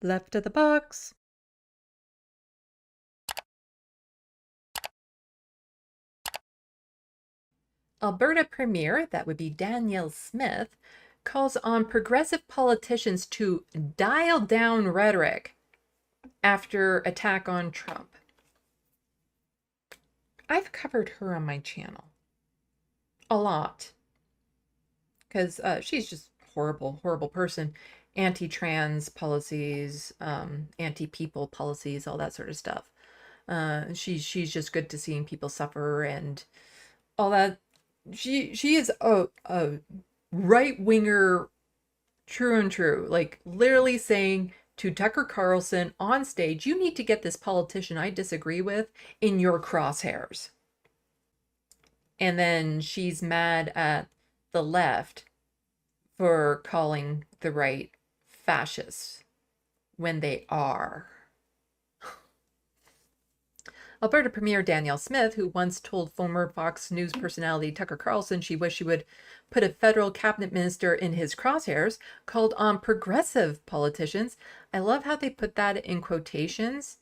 Left of the box. Alberta Premier, that would be Danielle Smith, calls on progressive politicians to dial down rhetoric after attack on Trump. I've covered her on my channel a lot because she's just horrible, horrible person. Anti-trans policies, anti-people policies, all that sort of stuff. She's just good to seeing people suffer and all that. She is a right winger, true and true. Like literally saying to Tucker Carlson on stage, "You need to get this politician I disagree with in your crosshairs." And then she's mad at the left for calling the right fascists when they are. Alberta Premier Danielle Smith, who once told former Fox News personality Tucker Carlson she wished she would put a federal cabinet minister in his crosshairs, called on progressive politicians. I love how they put that in quotations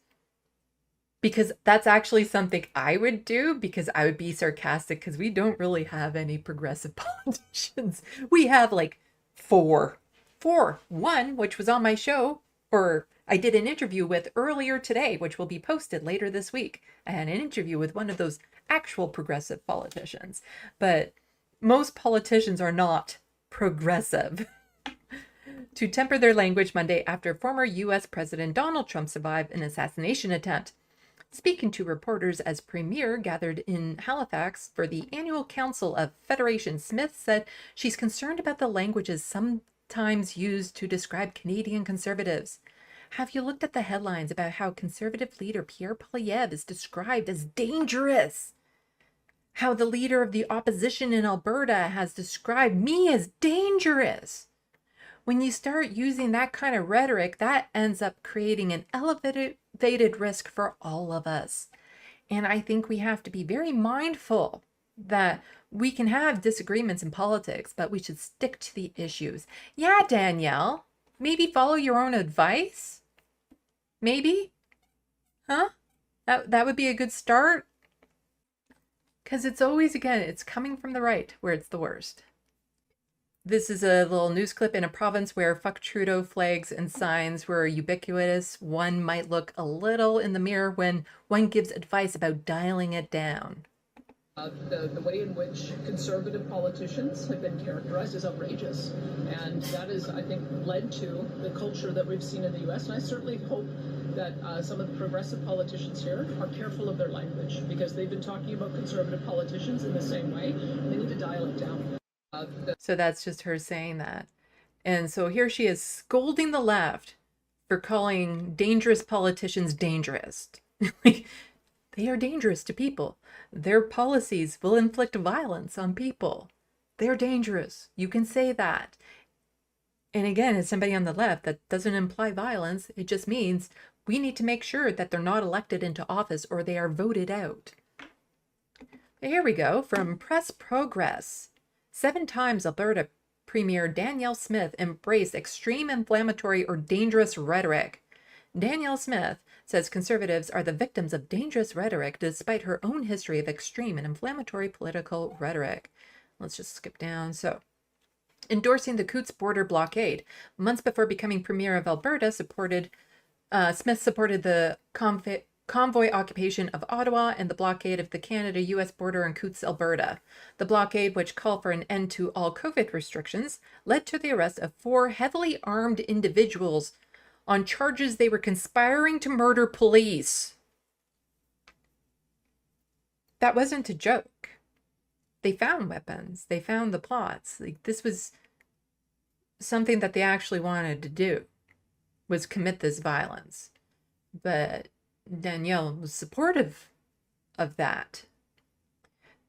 because that's actually something I would do, because I would be sarcastic because we don't really have any progressive politicians. We have like four. One, which was on my show, or I did an interview with earlier today, which will be posted later this week. I had an interview with one of those actual progressive politicians, but most politicians are not progressive. To temper their language Monday after former U.S. President Donald Trump survived an assassination attempt. Speaking to reporters as Premier gathered in Halifax for the annual Council of Federation, Smith said she's concerned about the languages sometimes used to describe Canadian conservatives. Have you looked at the headlines about how conservative leader Pierre Poilievre is described as dangerous? How the leader of the opposition in Alberta has described me as dangerous? When you start using that kind of rhetoric, that ends up creating an elevated risk for all of us. And I think we have to be very mindful that we can have disagreements in politics, but we should stick to the issues. Yeah, Danielle, maybe follow your own advice? Maybe? Huh? That would be a good start? Because it's always, again, it's coming from the right where it's the worst. This is a little news clip in a province where fuck Trudeau flags and signs were ubiquitous. One might look a little in the mirror when one gives advice about dialing it down. The way in which conservative politicians have been characterized is outrageous. And that is, I think, led to the culture that we've seen in the U.S. And I certainly hope that some of the progressive politicians here are careful of their language, because they've been talking about conservative politicians in the same way, and they need to dial it down. So that's just her saying that. And so here she is scolding the left for calling dangerous politicians dangerous. They are dangerous to people. Their policies will inflict violence on people. They're dangerous. You can say that. And again, as somebody on the left, that doesn't imply violence. It just means we need to make sure that they're not elected into office or they are voted out. Here we go from Press Progress. 7 times Alberta Premier Danielle Smith embraced extreme inflammatory or dangerous rhetoric. Danielle Smith says conservatives are the victims of dangerous rhetoric despite her own history of extreme and inflammatory political rhetoric. Let's just skip down. So, endorsing the Coutts border blockade. Months before becoming Premier of Alberta, Smith supported the convoy occupation of Ottawa and the blockade of the Canada-US border in Coutts, Alberta. The blockade, which called for an end to all COVID restrictions, led to the arrest of 4 heavily armed individuals on charges they were conspiring to murder police. That wasn't a joke. They found weapons. They found the plots. Like, this was something that they actually wanted to do, was commit this violence. But Danielle was supportive of that.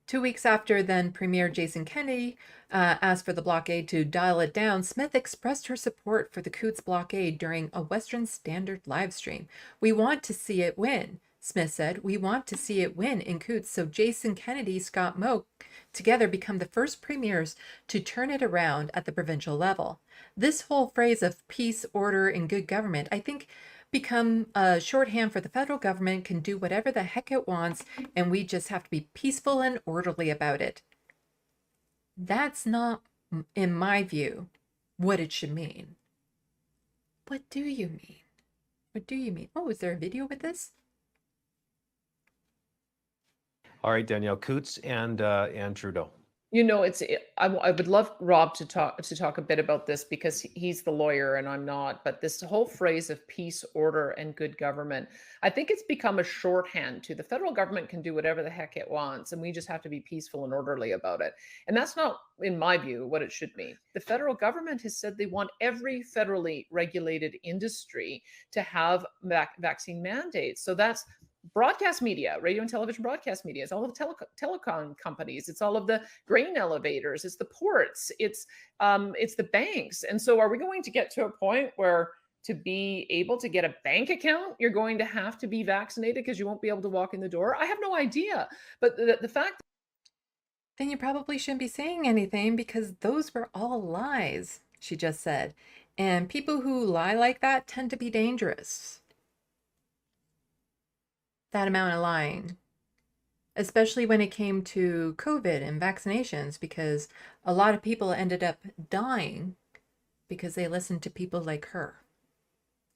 2 weeks after then Premier Jason Kennedy asked for the blockade to dial it down, Smith expressed her support for the Coutts blockade during a Western Standard live stream. "We want to see it win," Smith said, we want to see it win in Coutts so Jason Kennedy, Scott Moe together become the first premiers to turn it around at the provincial level. This whole phrase of peace, order, and good government, I think, become a shorthand for the federal government can do whatever the heck it wants, and we just have to be peaceful and orderly about it. That's not, in my view, what it should mean. What do you mean? What do you mean? Oh, is there a video with this? All right, Danielle, Coutts and Trudeau. You know, I would love Rob to talk a bit about this because he's the lawyer and I'm not. But this whole phrase of peace, order, and good government, I think it's become a shorthand to the federal government can do whatever the heck it wants, and we just have to be peaceful and orderly about it. And that's not, in my view, what it should mean. The federal government has said they want every federally regulated industry to have vaccine mandates. So that's broadcast media, radio and television broadcast media. It's all of the telecom companies. It's all of the grain elevators. It's the ports. It's the banks. And so, are we going to get to a point where to be able to get a bank account, you're going to have to be vaccinated because you won't be able to walk in the door? I have no idea. But the fact. Then you probably shouldn't be saying anything because those were all lies, she just said. And people who lie like that tend to be dangerous. That amount of lying, especially when it came to COVID and vaccinations, because a lot of people ended up dying because they listened to people like her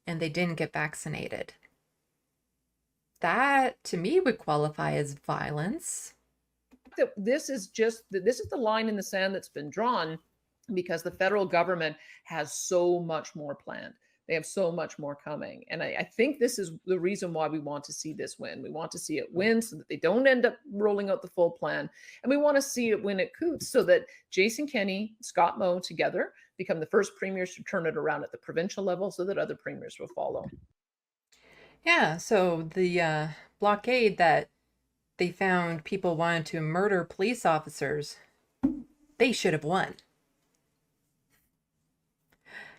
and they didn't get vaccinated. That to me would qualify as violence. This is the line in the sand that's been drawn because the federal government has so much more planned. They have so much more coming. And I think this is the reason why we want to see this win. We want to see it win so that they don't end up rolling out the full plan. And we want to see it win at Coutts so that Jason Kenney, Scott Moe together become the first premiers to turn it around at the provincial level so that other premiers will follow. Yeah, so the blockade that they found people wanted to murder police officers, they should have won.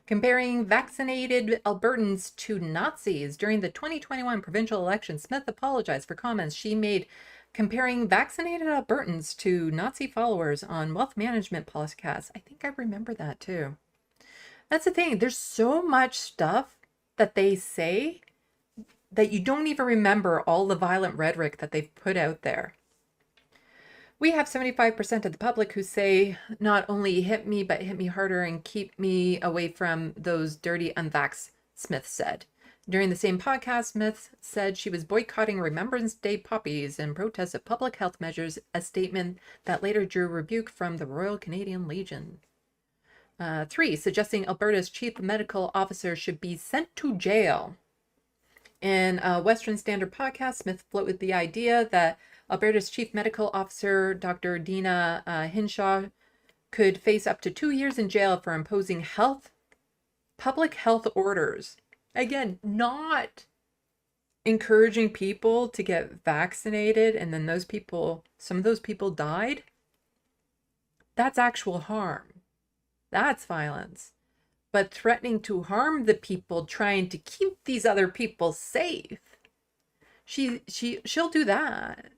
Comparing vaccinated Albertans to Nazis during the 2021 provincial election, Smith apologized for comments she made comparing vaccinated Albertans to Nazi followers on wealth management podcasts. I think I remember that too. That's the thing. There's so much stuff that they say that you don't even remember all the violent rhetoric that they've put out there. We have 75% of the public who say not only hit me, but hit me harder and keep me away from those dirty unvax, Smith said. During the same podcast, Smith said she was boycotting Remembrance Day poppies in protest of public health measures, a statement that later drew rebuke from the Royal Canadian Legion. 3, suggesting Alberta's chief medical officer should be sent to jail. In a Western Standard podcast, Smith floated the idea that Alberta's chief medical officer, Dr. Dina Hinshaw, could face up to 2 years in jail for imposing public health orders. Again, not encouraging people to get vaccinated, and then some of those people died. That's actual harm. That's violence. But threatening to harm the people trying to keep these other people safe, she'll do that.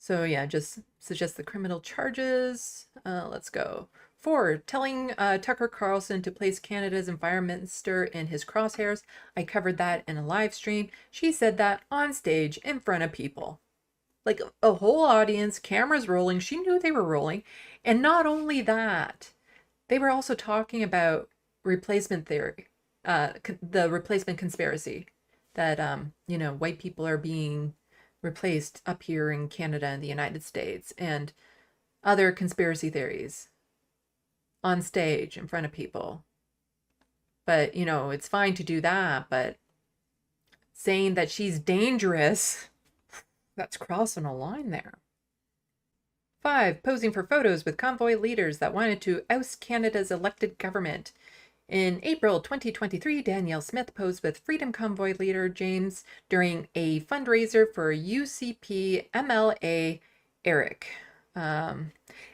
So yeah, just suggest the criminal charges. Let's go. 4, telling Tucker Carlson to place Canada's environment minister in his crosshairs. I covered that in a live stream. She said that on stage in front of people. Like a whole audience, cameras rolling. She knew they were rolling. And not only that, they were also talking about replacement theory, the replacement conspiracy that, white people are being replaced up here in Canada and the United States, and other conspiracy theories on stage in front of people. But, it's fine to do that, but saying that she's dangerous, that's crossing a line there. 5, posing for photos with convoy leaders that wanted to oust Canada's elected government. In April 2023, Danielle Smith posed with Freedom Convoy leader James during a fundraiser for UCP MLA Eric.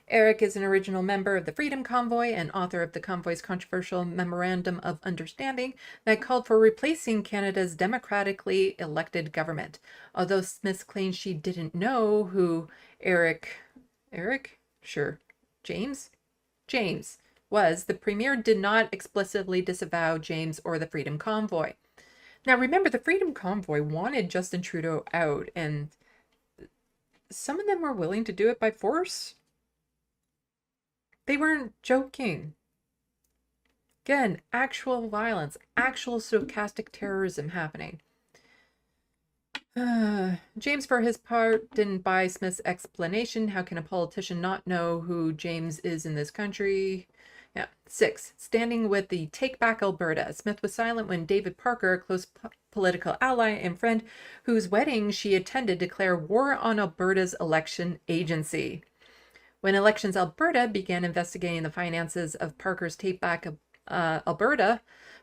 Eric is an original member of the Freedom Convoy and author of the convoy's controversial Memorandum of Understanding that called for replacing Canada's democratically elected government. Although Smith claims she didn't know who Eric? Sure. James was, the Premier did not explicitly disavow James or the Freedom Convoy. Now remember, the Freedom Convoy wanted Justin Trudeau out, and some of them were willing to do it by force. They weren't joking. Again, actual violence, actual stochastic terrorism happening. James, for his part, didn't buy Smith's explanation. How can a politician not know who James is in this country? Yeah. 6. Standing with the Take Back Alberta. Smith was silent when David Parker, a close political ally and friend whose wedding she attended, declared war on Alberta's election agency. When Elections Alberta began investigating the finances of Parker's Take Back Alberta,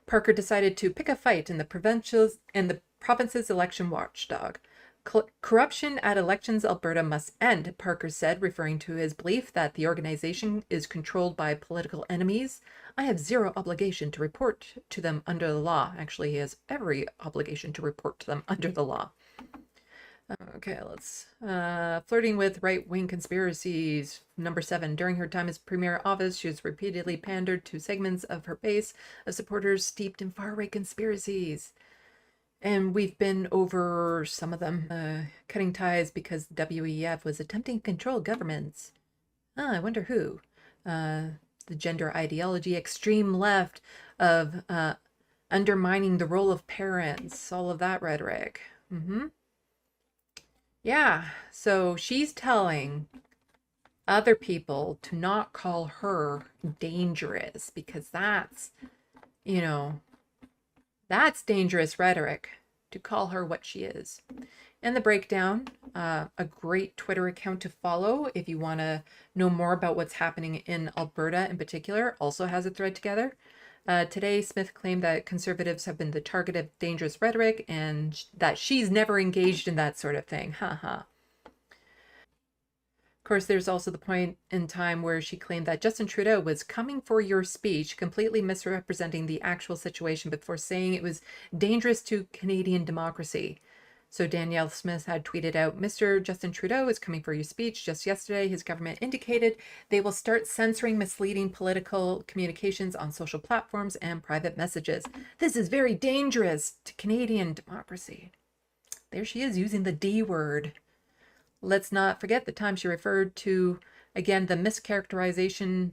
Parker decided to pick a fight in the province's election watchdog. Corruption at Elections Alberta must end, Parker said, referring to his belief that the organization is controlled by political enemies. I have zero obligation to report to them under the law. Actually, he has every obligation to report to them under the law. Okay, let's flirting with right-wing conspiracies. Number 7. During her time as Premier office, she has repeatedly pandered to segments of her base of supporters steeped in far-right conspiracies. And we've been over some of them. Cutting ties because the WEF was attempting to control governments. I wonder who. The gender ideology, extreme left of undermining the role of parents, all of that rhetoric. Yeah, so she's telling other people to not call her dangerous because that's, that's dangerous rhetoric, to call her what she is. And the breakdown, a great Twitter account to follow if you want to know more about what's happening in Alberta in particular, also has a thread together. Today, Smith claimed that conservatives have been the target of dangerous rhetoric and that she's never engaged in that sort of thing. Of course, there's also the point in time where she claimed that Justin Trudeau was coming for your speech, completely misrepresenting the actual situation before saying it was dangerous to Canadian democracy. So Danielle Smith had tweeted out, Mr. Justin Trudeau is coming for your speech. Just yesterday, his government indicated they will start censoring misleading political communications on social platforms and private messages. This is very dangerous to Canadian democracy. There she is using the D word. Let's not forget the time she referred to, again, the mischaracterization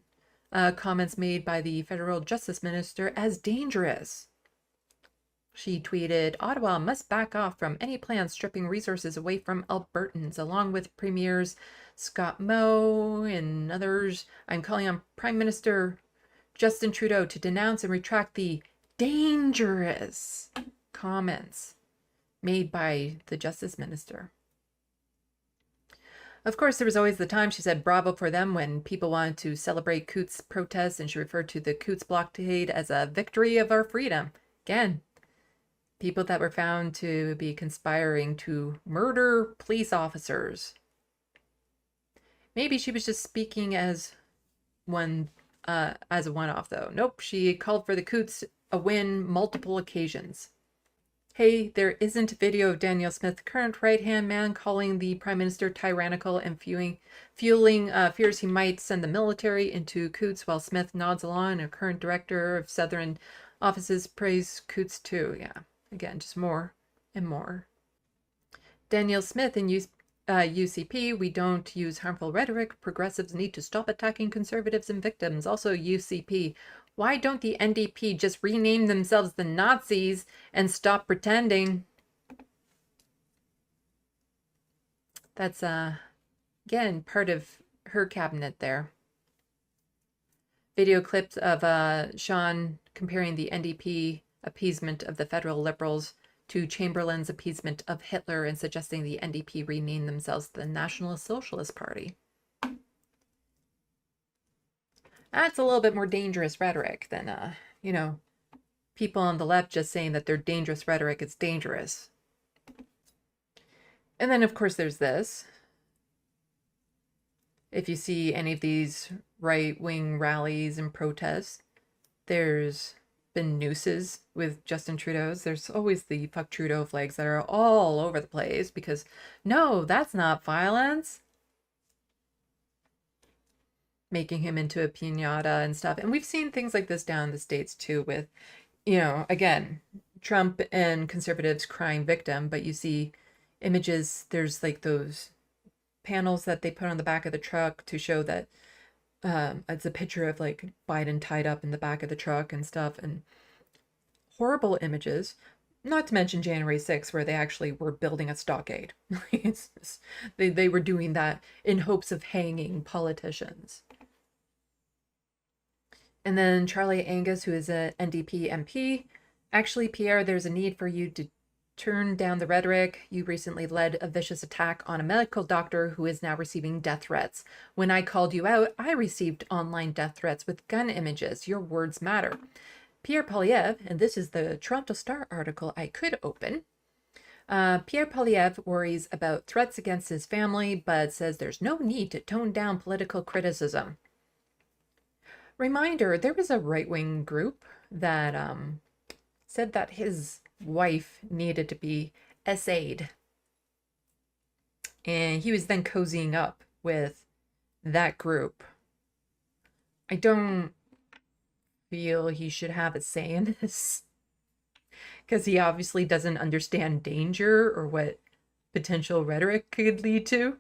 comments made by the federal justice minister as dangerous. She tweeted, Ottawa must back off from any plans stripping resources away from Albertans, along with Premiers Scott Moe and others. I'm calling on Prime Minister Justin Trudeau to denounce and retract the dangerous comments made by the Justice Minister. Of course, there was always the time she said bravo for them when people wanted to celebrate Coutts' protests, and she referred to the Coutts blockade as a victory of our freedom. Again, people that were found to be conspiring to murder police officers. Maybe she was just speaking as a one-off, though. Nope, she called for the Coutts a win multiple occasions. Hey, there isn't a video of Danielle Smith, current right-hand man, calling the Prime Minister tyrannical and fueling fears he might send the military into Coutts, while Smith nods along, and her current director of Southern offices praise Coutts too. Yeah. Again, just more and more. Danielle Smith in UCP, we don't use harmful rhetoric. Progressives need to stop attacking conservatives and victims. Also UCP, why don't the NDP just rename themselves the Nazis and stop pretending? That's, again, part of her cabinet there. Video clips of Sean comparing the NDP appeasement of the federal Liberals to Chamberlain's appeasement of Hitler and suggesting the NDP rename themselves the National Socialist Party. That's a little bit more dangerous rhetoric than, people on the left just saying that their dangerous rhetoric is dangerous. And then, of course, there's this. If you see any of these right-wing rallies and protests, there's been nooses with Justin Trudeau's. There's always the fuck Trudeau flags that are all over the place because no, that's not violence. Making him into a piñata and stuff. And we've seen things like this down in the States too with, again, Trump and conservatives crying victim, but you see images, there's like those panels that they put on the back of the truck to show that it's a picture of like Biden tied up in the back of the truck and stuff, and horrible images. Not to mention January 6th, where they actually were building a stockade. They were doing that in hopes of hanging politicians. And then Charlie Angus, who is a NDP MP. Actually, Pierre, there's a need for you to turn down the rhetoric. You recently led a vicious attack on a medical doctor who is now receiving death threats. When I called you out, I received online death threats with gun images. Your words matter. Pierre Poilievre, and this is the Toronto Star article I could open. Pierre Poilievre worries about threats against his family, but says there's no need to tone down political criticism. Reminder, there was a right-wing group that said that his wife needed to be essayed. And he was then cozying up with that group. I don't feel he should have a say in this, because he obviously doesn't understand danger or what potential rhetoric could lead to.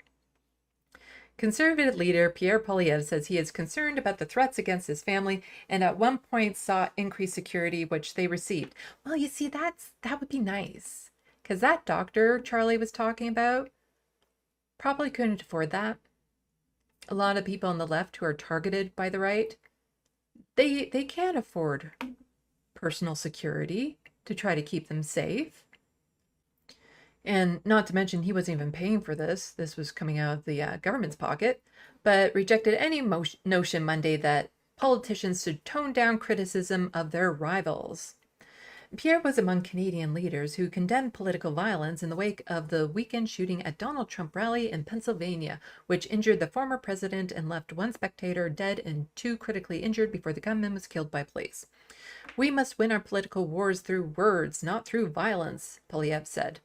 Conservative leader Pierre Poilievre says he is concerned about the threats against his family and at one point sought increased security, which they received. Well, you see, that would be nice, because that doctor Charlie was talking about probably couldn't afford that. A lot of people on the left who are targeted by the right, they can't afford personal security to try to keep them safe. And not to mention, he wasn't even paying for this. This was coming out of the government's pocket, but rejected any notion Monday that politicians should tone down criticism of their rivals. Pierre was among Canadian leaders who condemned political violence in the wake of the weekend shooting at Donald Trump rally in Pennsylvania, which injured the former president and left one spectator dead and two critically injured before the gunman was killed by police. We must win our political wars through words, not through violence, Poilievre said.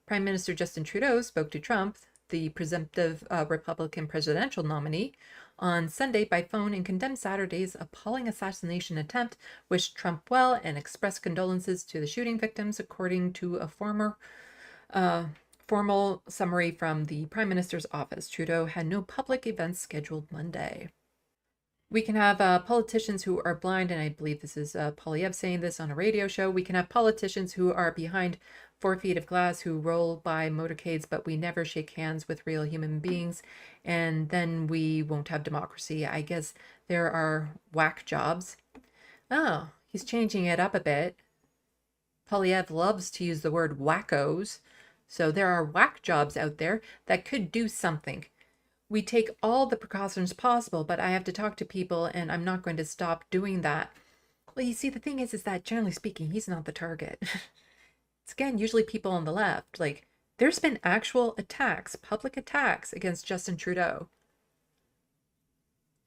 Prime Minister Justin Trudeau spoke to Trump, the presumptive Republican presidential nominee, on Sunday by phone and condemned Saturday's appalling assassination attempt, wished Trump well, and expressed condolences to the shooting victims, according to a formal summary from the Prime Minister's office. Trudeau had no public events scheduled Monday. We can have politicians who are blind, and I believe this is Poilievre saying this on a radio show. We can have politicians who are behind 4 feet of glass who roll by motorcades, but we never shake hands with real human beings, and then we won't have democracy. I guess there are whack jobs. Oh, he's changing it up a bit. Poilievre loves to use the word wackos. So there are whack jobs out there that could do something. We take all the precautions possible, but I have to talk to people, and I'm not going to stop doing that. Well, you see, the thing is that generally speaking, he's not the target. It's again, usually people on the left. Like, there's been actual attacks, public attacks against Justin Trudeau.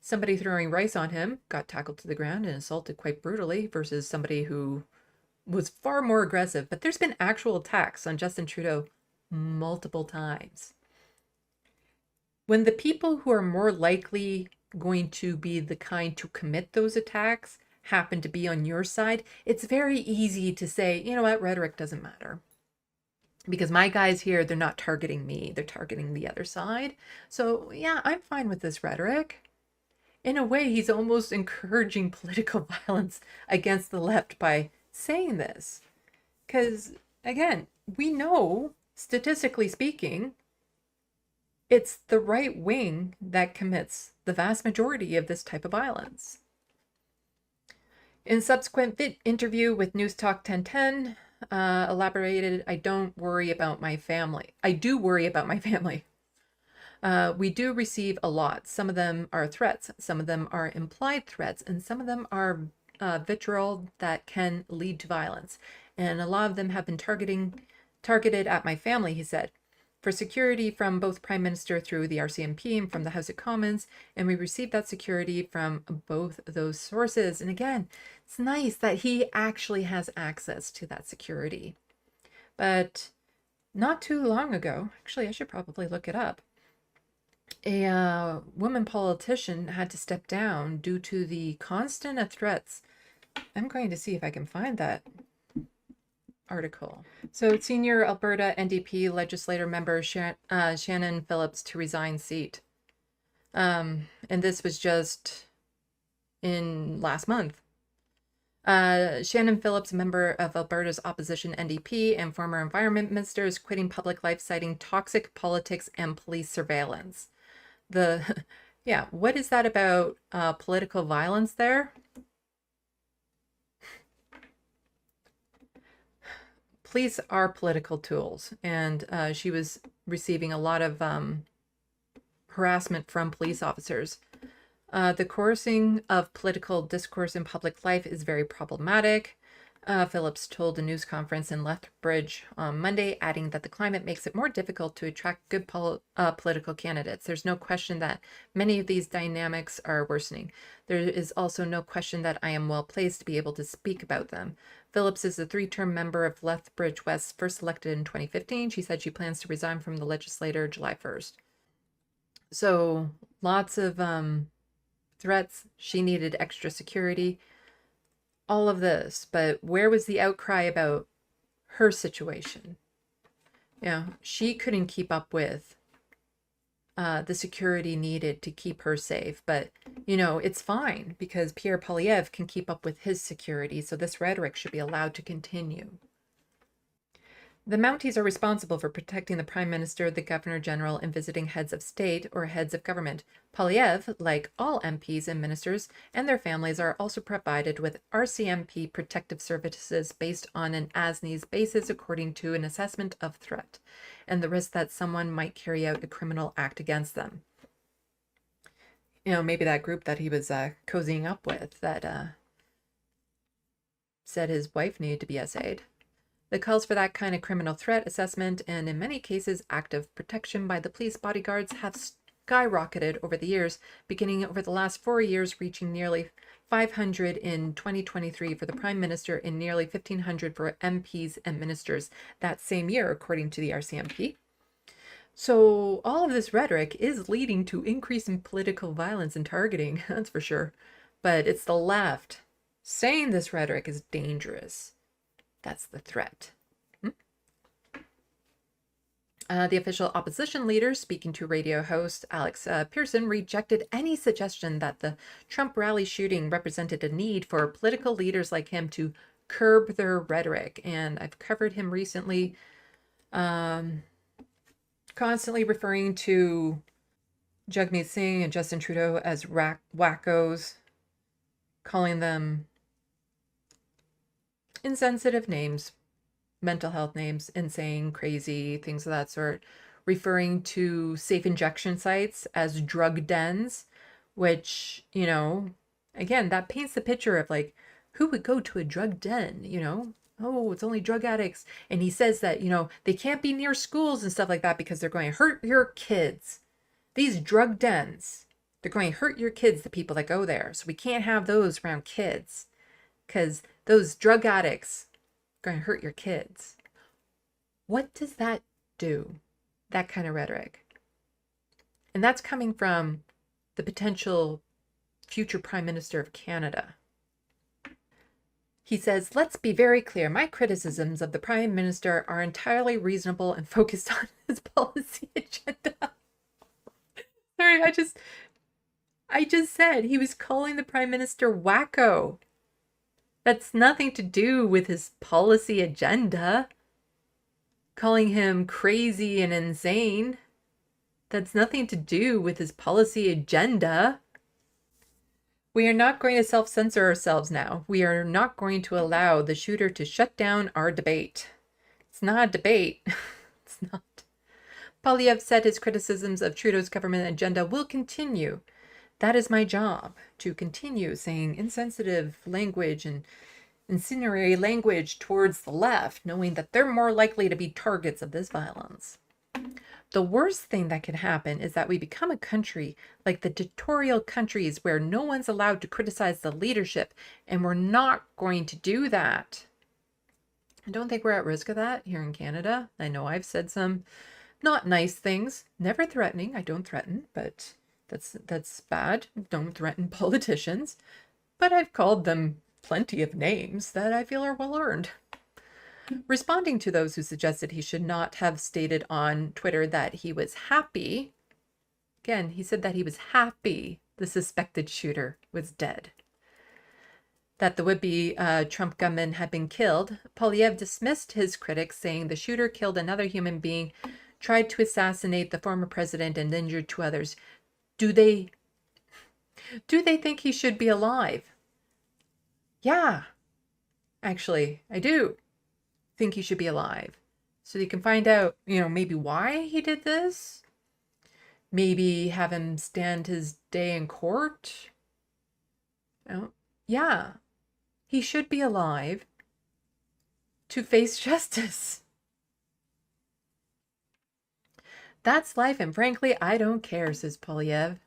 Somebody throwing rice on him got tackled to the ground and assaulted quite brutally versus somebody who was far more aggressive. But there's been actual attacks on Justin Trudeau multiple times. When the people who are more likely going to be the kind to commit those attacks happen to be on your side, it's very easy to say, you know what, rhetoric doesn't matter. Because my guys here, they're not targeting me, they're targeting the other side. So yeah, I'm fine with this rhetoric. In a way, he's almost encouraging political violence against the left by saying this. Because again, we know, statistically speaking, it's the right wing that commits the vast majority of this type of violence. In subsequent interview with News Talk 1010, elaborated, I don't worry about my family. I do worry about my family. We do receive a lot. Some of them are threats. Some of them are implied threats. And some of them are vitriol that can lead to violence. And a lot of them have been targeted at my family, he said. for security from both Prime Minister through the RCMP and from the House of Commons, and we received that security from both those sources. And again, it's nice that he actually has access to that security. But not too long ago, actually, I should probably look it up, a woman politician had to step down due to the constant threats. I'm going to see if I can find that article. So senior Alberta NDP legislator member Shannon Phillips to resign seat. And this was just in last month. Shannon Phillips, member of Alberta's opposition NDP and former environment minister, is quitting public life, citing toxic politics and police surveillance. Yeah, what is that about political violence there? Police are political tools, and she was receiving a lot of harassment from police officers. The coercing of political discourse in public life is very problematic, Phillips told a news conference in Lethbridge on Monday, adding that the climate makes it more difficult to attract good political candidates. There's no question that many of these dynamics are worsening. There is also no question that I am well placed to be able to speak about them. Phillips is a three-term member of Lethbridge West, first elected in 2015. She said she plans to resign from the legislature July 1st. So lots of threats. She needed extra security. All of this, but where was the outcry about her situation? You know, she couldn't keep up with the security needed to keep her safe, but you know, it's fine because Pierre Poilievre can keep up with his security, so this rhetoric should be allowed to continue. The Mounties are responsible for protecting the Prime Minister, the Governor General, and visiting heads of state or heads of government. Poilievre, like all MPs and ministers and their families, are also provided with RCMP protective services based on an as-needs basis according to an assessment of threat and the risk that someone might carry out a criminal act against them. You know, maybe that group that he was cozying up with that said his wife needed to be essayed. The calls for that kind of criminal threat assessment and in many cases active protection by the police bodyguards have skyrocketed over the years, beginning over the last 4 years, reaching nearly 500 in 2023 for the Prime Minister and nearly 1,500 for MPs and ministers that same year, according to the RCMP. So all of this rhetoric is leading to increase in political violence and targeting, that's for sure. But it's the left saying this rhetoric is dangerous. That's the threat. The official opposition leader, speaking to radio host Alex Pearson, rejected any suggestion that the Trump rally shooting represented a need for political leaders like him to curb their rhetoric. And I've covered him recently, constantly referring to Jagmeet Singh and Justin Trudeau as wackos, calling them insensitive names, mental health names, insane, crazy, things of that sort, referring to safe injection sites as drug dens, which, you know, again, that paints the picture of like, who would go to a drug den, you know? Oh, it's only drug addicts. And he says that, you know, they can't be near schools and stuff like that because they're going to hurt your kids. These drug dens, they're going to hurt your kids, the people that go there. So we can't have those around kids because those drug addicts are going to hurt your kids. What does that do? That kind of rhetoric. And that's coming from the potential future Prime Minister of Canada. He says, let's be very clear. My criticisms of the Prime Minister are entirely reasonable and focused on his policy agenda. Sorry, I just said he was calling the Prime Minister wacko. That's nothing to do with his policy agenda. Calling him crazy and insane. That's nothing to do with his policy agenda. We are not going to self-censor ourselves now. We are not going to allow the shooter to shut down our debate. It's not a debate. It's not. Poilievre said his criticisms of Trudeau's government agenda will continue. That is my job, to continue saying insensitive language and incendiary language towards the left, knowing that they're more likely to be targets of this violence. The worst thing that can happen is that we become a country like the dictatorial countries where no one's allowed to criticize the leadership, and we're not going to do that. I don't think we're at risk of that here in Canada. I know I've said some not nice things, never threatening. I don't threaten, but that's bad. Don't threaten politicians. But I've called them plenty of names that I feel are well earned. Responding to those who suggested he should not have stated on Twitter that he was happy, again, he said that he was happy the suspected shooter was dead. That the would-be Trump gunman had been killed, Poilievre dismissed his critics, saying the shooter killed another human being, tried to assassinate the former president, and injured two others. Do they think he should be alive? Yeah, actually, I do think he should be alive. So you can find out, maybe why he did this. Maybe have him stand his day in court. Yeah, he should be alive to face justice. That's life, and frankly, I don't care, says Poilievre.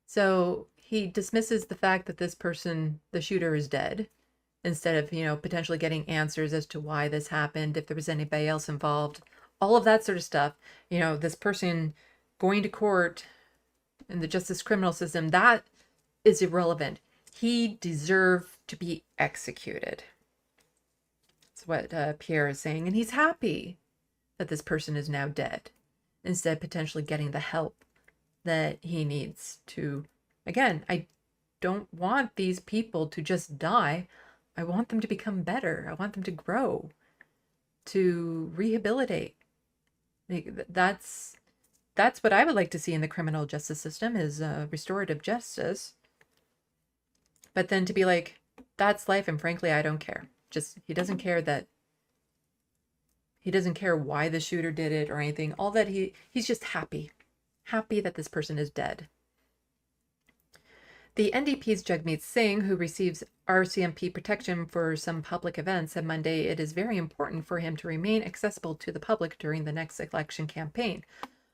So he dismisses the fact that this person, the shooter, is dead, instead of, potentially getting answers as to why this happened, if there was anybody else involved, all of that sort of stuff. This person going to court in the justice criminal system, that is irrelevant. He deserved to be executed. That's what Pierre is saying, and he's happy that this person is now dead, instead potentially getting the help that he needs to. Again, I don't want these people to just die. I want them to become better. I want them to grow, to rehabilitate. That's what I would like to see in the criminal justice system, is restorative justice. But then to be like, that's life, and frankly, I don't care. He doesn't care why the shooter did it or anything. All that he's just happy that this person is dead. The NDP's Jagmeet Singh, who receives RCMP protection for some public events, said Monday it is very important for him to remain accessible to the public during the next election campaign.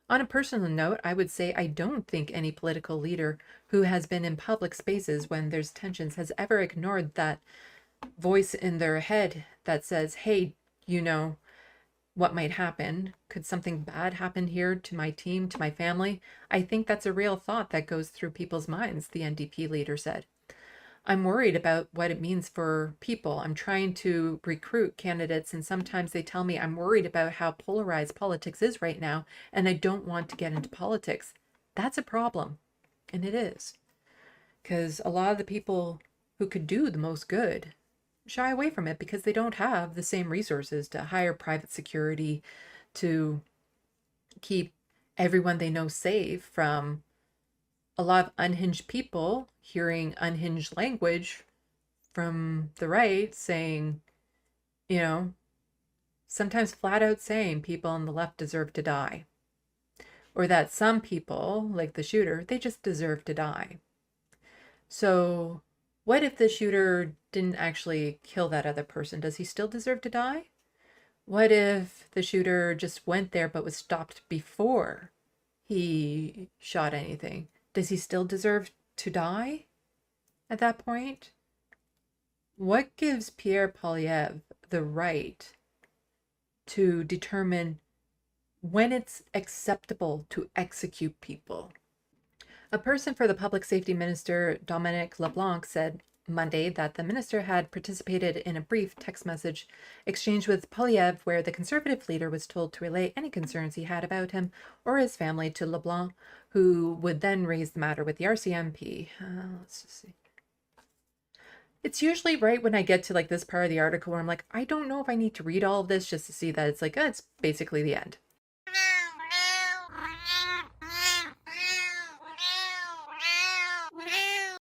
On a personal note, I would say I don't think any political leader who has been in public spaces when there's tensions has ever ignored that voice in their head that says, hey, what might happen? Could something bad happen here to my team, to my family? I think that's a real thought that goes through people's minds, the NDP leader said. I'm worried about what it means for people. I'm trying to recruit candidates, and sometimes they tell me I'm worried about how polarized politics is right now, and I don't want to get into politics. That's a problem, and it is. Because a lot of the people who could do the most good shy away from it because they don't have the same resources to hire private security, to keep everyone they know safe from a lot of unhinged people hearing unhinged language from the right saying, sometimes flat out saying people on the left deserve to die. Or that some people, like the shooter, they just deserve to die. So what if the shooter didn't actually kill that other person? Does he still deserve to die? What if the shooter just went there but was stopped before he shot anything? Does he still deserve to die at that point? What gives Pierre Poilievre the right to determine when it's acceptable to execute people? A person for the Public Safety Minister, Dominic LeBlanc, said Monday that the minister had participated in a brief text message exchange with Poilievre where the Conservative leader was told to relay any concerns he had about him or his family to LeBlanc, who would then raise the matter with the RCMP. Let's just see. It's usually right when I get to this part of the article where I'm like, I don't know if I need to read all of this just to see that it's it's basically the end.